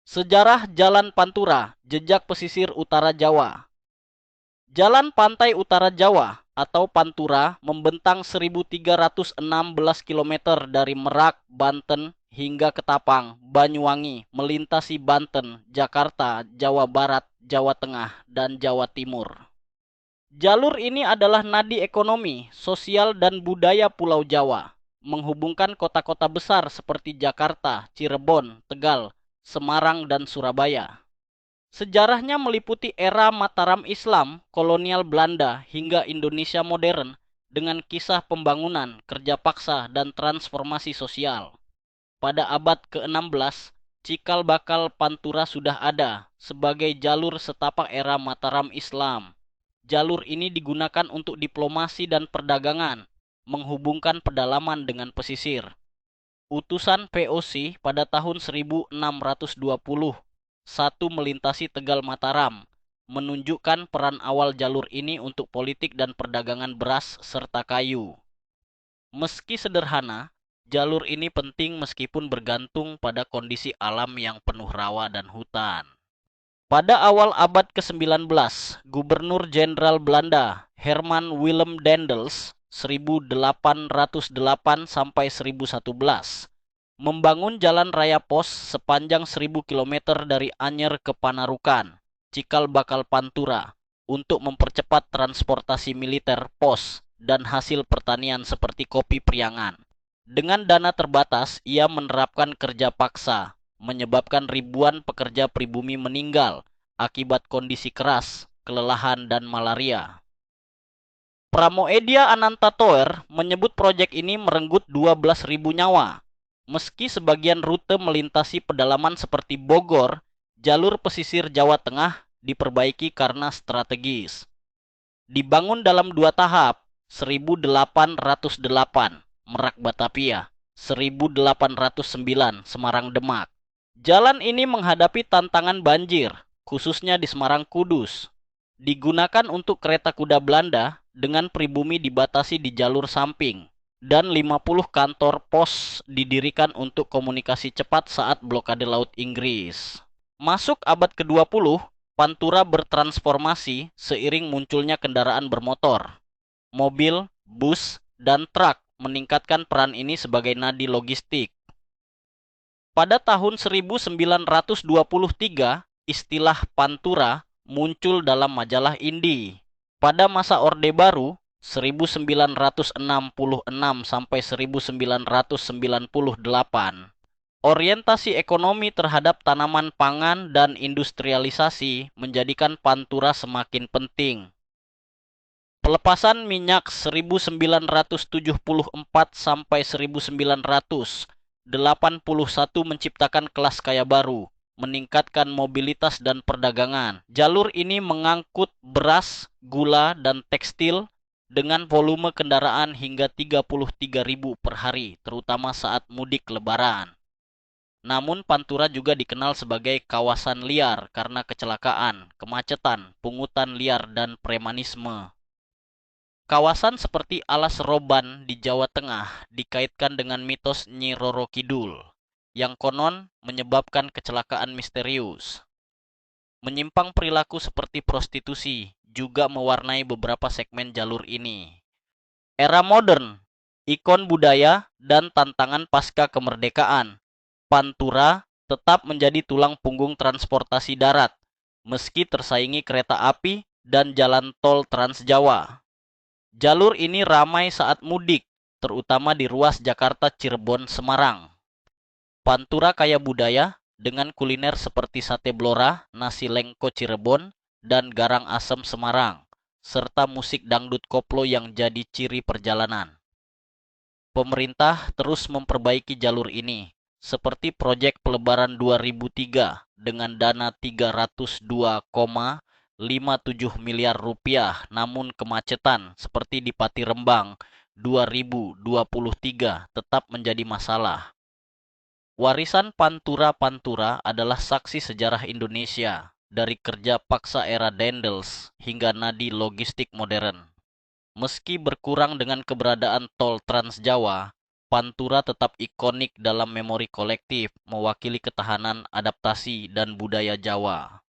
Sejarah Jalan Pantura, Jejak Pesisir Utara Jawa. Jalan Pantai Utara Jawa atau Pantura membentang 1316 km dari Merak, Banten hingga Ketapang, Banyuwangi, melintasi Banten, Jakarta, Jawa Barat, Jawa Tengah, dan Jawa Timur. Jalur ini adalah nadi ekonomi, sosial, dan budaya Pulau Jawa, menghubungkan kota-kota besar seperti Jakarta, Cirebon, Tegal, Semarang, dan Surabaya. Sejarahnya meliputi era Mataram Islam, kolonial Belanda, hingga Indonesia modern dengan kisah pembangunan, kerja paksa, dan transformasi sosial. Pada abad ke-16, Cikal Bakal Pantura sudah ada sebagai jalur setapak era Mataram Islam. Jalur ini digunakan untuk diplomasi dan perdagangan, menghubungkan pedalaman dengan pesisir. Utusan VOC pada tahun 1620 satu melintasi Tegal Mataram, menunjukkan peran awal jalur ini untuk politik dan perdagangan beras serta kayu. Meski sederhana, jalur ini penting meskipun bergantung pada kondisi alam yang penuh rawa dan hutan. Pada awal abad ke-19, Gubernur Jenderal Belanda Herman Willem Daendels 1808 sampai 1011 membangun jalan raya pos sepanjang 1000 km dari Anyer ke Panarukan, Cikal Bakal Pantura, untuk mempercepat transportasi militer, pos, dan hasil pertanian seperti kopi Priangan. Dengan dana terbatas, ia menerapkan kerja paksa, menyebabkan ribuan pekerja pribumi meninggal akibat kondisi keras, kelelahan, dan malaria. Pramoedia Ananta Toer menyebut proyek ini merenggut 12.000 nyawa. Meski sebagian rute melintasi pedalaman seperti Bogor, jalur pesisir Jawa Tengah diperbaiki karena strategis. Dibangun dalam 2 tahap, 1808 Merak Batavia, 1809 Semarang Demak. Jalan ini menghadapi tantangan banjir, khususnya di Semarang Kudus. Digunakan untuk kereta kuda Belanda dengan pribumi dibatasi di jalur samping, dan 50 kantor pos didirikan untuk komunikasi cepat saat blokade laut Inggris. Masuk abad ke-20, Pantura bertransformasi seiring munculnya kendaraan bermotor. Mobil, bus, dan truk meningkatkan peran ini sebagai nadi logistik. Pada tahun 1923, istilah Pantura muncul dalam majalah Indi. Pada masa Orde Baru, 1966 sampai 1998, orientasi ekonomi terhadap tanaman pangan dan industrialisasi menjadikan Pantura semakin penting. Pelepasan minyak 1974 sampai 1981 menciptakan kelas kaya baru, meningkatkan mobilitas dan perdagangan. Jalur ini mengangkut beras, gula, dan tekstil dengan volume kendaraan hingga 33.000 per hari, terutama saat mudik lebaran. Namun Pantura juga dikenal sebagai kawasan liar karena kecelakaan, kemacetan, pungutan liar, dan premanisme. Kawasan seperti Alas Roban di Jawa Tengah dikaitkan dengan mitos Nyi Roro Kidul, yang konon menyebabkan kecelakaan misterius. Menyimpang perilaku seperti prostitusi juga mewarnai beberapa segmen jalur ini. Era modern, ikon budaya, dan tantangan pasca kemerdekaan, Pantura tetap menjadi tulang punggung transportasi darat, meski tersaingi kereta api dan jalan tol Trans Jawa. Jalur ini ramai saat mudik, terutama di ruas Jakarta, Cirebon, Semarang. Pantura kaya budaya dengan kuliner seperti sate blora, nasi lengko Cirebon, dan garang asem Semarang, serta musik dangdut koplo yang jadi ciri perjalanan. Pemerintah terus memperbaiki jalur ini, seperti proyek pelebaran 2003 dengan dana 302,57 miliar rupiah, namun kemacetan seperti di Pati Rembang 2023 tetap menjadi masalah. Warisan Pantura-Pantura adalah saksi sejarah Indonesia, dari kerja paksa era Daendels hingga nadi logistik modern. Meski berkurang dengan keberadaan tol Trans Jawa, Pantura tetap ikonik dalam memori kolektif, mewakili ketahanan, adaptasi, dan budaya Jawa.